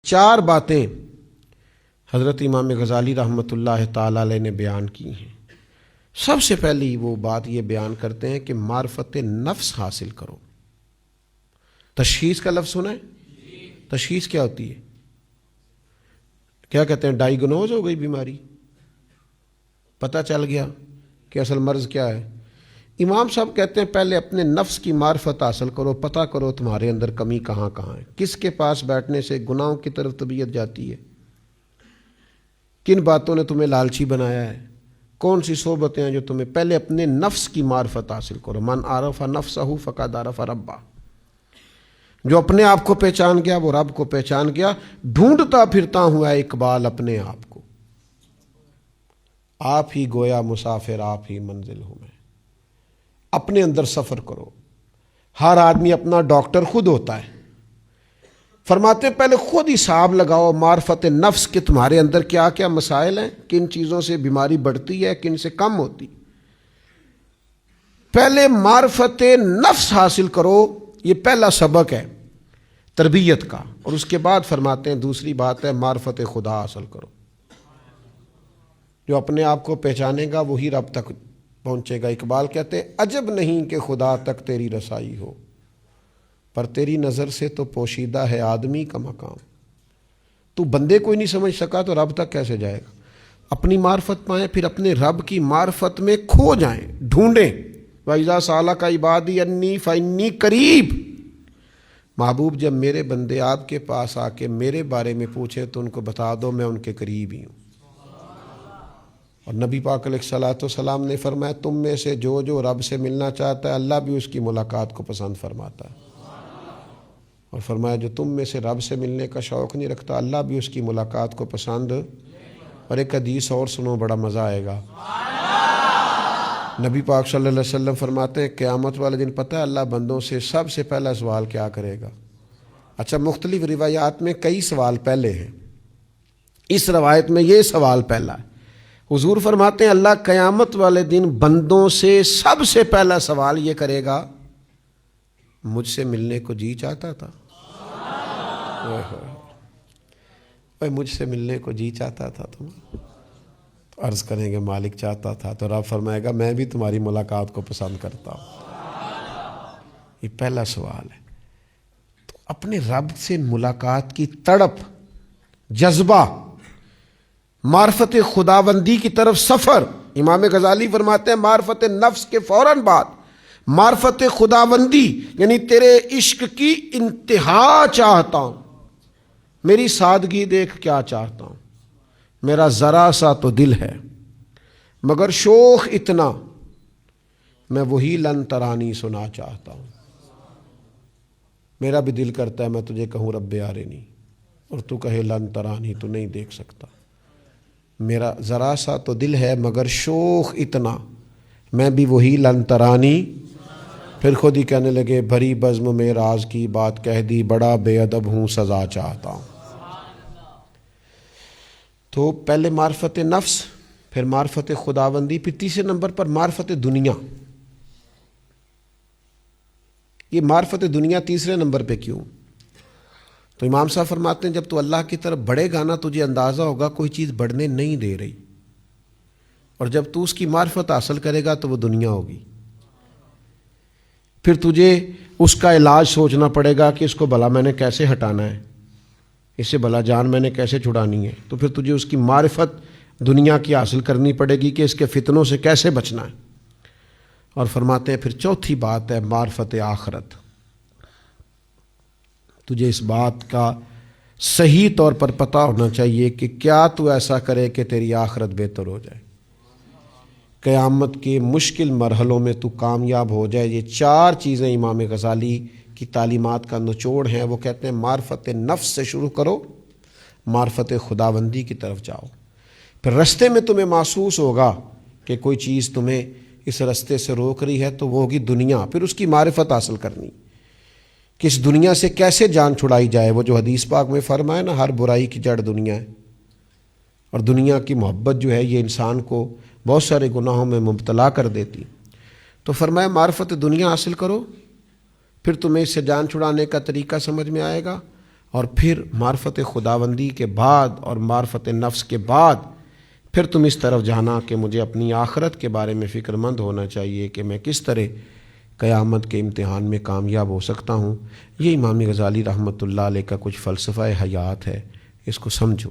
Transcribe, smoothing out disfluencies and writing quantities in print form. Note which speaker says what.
Speaker 1: 4 باتیں حضرت امام غزالی رحمۃ اللہ تعالی علیہ نے بیان کی ہیں۔ سب سے پہلی وہ بات یہ بیان کرتے ہیں کہ معرفت نفس حاصل کرو۔ تشخیص کا لفظ سنا ہے؟ تشخیص کیا ہوتی ہے؟ کیا کہتے ہیں؟ ڈائیگنوز ہو گئی بیماری، پتہ چل گیا کہ اصل مرض کیا ہے۔ امام صاحب کہتے ہیں پہلے اپنے نفس کی معرفت حاصل کرو، پتہ کرو تمہارے اندر کمی کہاں کہاں ہے، کس کے پاس بیٹھنے سے گناہوں کی طرف طبیعت جاتی ہے، کن باتوں نے تمہیں لالچی بنایا ہے، کون سی صحبتیں ہیں جو تمہیں۔ پہلے اپنے نفس کی معرفت حاصل کرو۔ من عرف نفسہ فقد عرف ربہ، جو اپنے آپ کو پہچان گیا وہ رب کو پہچان گیا۔ ڈھونڈتا پھرتا ہوا ہے اقبال اپنے آپ کو، آپ ہی گویا مسافر آپ ہی منزل ہوں میں۔ اپنے اندر سفر کرو۔ ہر آدمی اپنا ڈاکٹر خود ہوتا ہے۔ فرماتے ہیں پہلے خود حساب لگاؤ معرفت نفس کہ تمہارے اندر کیا کیا مسائل ہیں، کن چیزوں سے بیماری بڑھتی ہے، کن سے کم ہوتی۔ پہلے معرفت نفس حاصل کرو، یہ پہلا سبق ہے تربیت کا۔ اور اس کے بعد فرماتے ہیں دوسری بات ہے معرفت خدا حاصل کرو۔ جو اپنے آپ کو پہچانے گا وہی رب تک پہنچے گا۔ اقبال کہتے ہیں عجب نہیں کہ خدا تک تیری رسائی ہو، پر تیری نظر سے تو پوشیدہ ہے آدمی کا مقام۔ تو بندے کوئی نہیں سمجھ سکا تو رب تک کیسے جائے گا؟ اپنی معرفت پائیں، پھر اپنے رب کی معرفت میں کھو جائیں، ڈھونڈیں۔ وَإِذَا سَأَلَكَ عِبَادِي أَنِّي فَإِنِّي قَرِيبٌ۔ محبوب جب میرے بندے آپ کے پاس آ کے میرے بارے میں پوچھیں تو ان کو بتا دو میں ان کے قریب ہی ہوں۔ اور نبی پاک علیہ الصلوۃ والسلام نے فرمایا تم میں سے جو رب سے ملنا چاہتا ہے اللہ بھی اس کی ملاقات کو پسند فرماتا ہے۔ اور فرمایا جو تم میں سے رب سے ملنے کا شوق نہیں رکھتا اللہ بھی اس کی ملاقات کو پسند۔ اور ایک حدیث اور سنو بڑا مزہ آئے گا۔ نبی پاک صلی اللہ علیہ وسلم فرماتے ہیں قیامت والے دن پتہ ہے اللہ بندوں سے سب سے پہلا سوال کیا کرے گا؟ اچھا مختلف روایات میں کئی سوال پہلے ہیں، اس روایت میں یہ سوال پہلا ہے۔ حضور فرماتے ہیں اللہ قیامت والے دن بندوں سے سب سے پہلا سوال یہ کرے گا مجھ سے ملنے کو جی چاہتا تھا؟ مجھ سے ملنے کو جی چاہتا تھا تم؟ عرض کریں گے مالک چاہتا تھا، تو رب فرمائے گا میں بھی تمہاری ملاقات کو پسند کرتا ہوں۔ یہ پہلا سوال ہے۔ تو اپنے رب سے ملاقات کی تڑپ، جذبہ، معرفت خداوندی کی طرف سفر۔ امام غزالی فرماتے ہیں معرفت نفس کے فوراً بعد معرفت خداوندی، یعنی تیرے عشق کی انتہا چاہتا ہوں، میری سادگی دیکھ کیا چاہتا ہوں، میرا ذرا سا تو دل ہے مگر شوخ اتنا، میں وہی لن ترانی سنا چاہتا ہوں۔ میرا بھی دل کرتا ہے میں تجھے کہوں رب آرینی اور تو کہے لن ترانی، تو نہیں دیکھ سکتا۔ میرا ذرا سا تو دل ہے مگر شوخ اتنا، میں بھی وہی لن ترانی۔ پھر خود ہی کہنے لگے بھری بزم میں راز کی بات کہہ دی، بڑا بے ادب ہوں سزا چاہتا ہوں۔ تو پہلے معرفت نفس، پھر معرفت خداوندی، پھر تیسرے نمبر پر معرفت دنیا۔ یہ معرفت دنیا تیسرے نمبر پہ کیوں؟ تو امام صاحب فرماتے ہیں جب تو اللہ کی طرف بڑھے گا نا تجھے اندازہ ہوگا کوئی چیز بڑھنے نہیں دے رہی، اور جب تو اس کی معرفت حاصل کرے گا تو وہ دنیا ہوگی۔ پھر تجھے اس کا علاج سوچنا پڑے گا کہ اس کو بھلا میں نے کیسے ہٹانا ہے، اس سے بھلا جان میں نے کیسے چھڑانی ہے۔ تو پھر تجھے اس کی معرفت دنیا کی حاصل کرنی پڑے گی کہ اس کے فتنوں سے کیسے بچنا ہے۔ اور فرماتے ہیں پھر چوتھی بات ہے معرفت آخرت۔ تجھے اس بات کا صحیح طور پر پتہ ہونا چاہیے کہ کیا تو ایسا کرے کہ تیری آخرت بہتر ہو جائے، قیامت کے مشکل مرحلوں میں تو کامیاب ہو جائے۔ یہ 4 چیزیں امام غزالی کی تعلیمات کا نچوڑ ہیں۔ وہ کہتے ہیں معرفت نفس سے شروع کرو، معرفت خداوندی کی طرف جاؤ۔ پھر رستے میں تمہیں محسوس ہوگا کہ کوئی چیز تمہیں اس رستے سے روک رہی ہے تو وہ ہوگی دنیا، پھر اس کی معرفت حاصل کرنی کہ اس دنیا سے کیسے جان چھڑائی جائے۔ وہ جو حدیث پاک میں فرمایا نا ہر برائی کی جڑ دنیا ہے، اور دنیا کی محبت جو ہے یہ انسان کو بہت سارے گناہوں میں مبتلا کر دیتی۔ تو فرمایا معرفت دنیا حاصل کرو، پھر تمہیں اس سے جان چھڑانے کا طریقہ سمجھ میں آئے گا، اور پھر معرفت خداوندی کے بعد اور معرفت نفس کے بعد پھر تم اس طرف جانا کہ مجھے اپنی آخرت کے بارے میں فکر مند ہونا چاہیے کہ میں کس طرح قیامت کے امتحان میں کامیاب ہو سکتا ہوں۔ یہ امام غزالی رحمۃ اللہ علیہ کا کچھ فلسفہ حیات ہے، اس کو سمجھو۔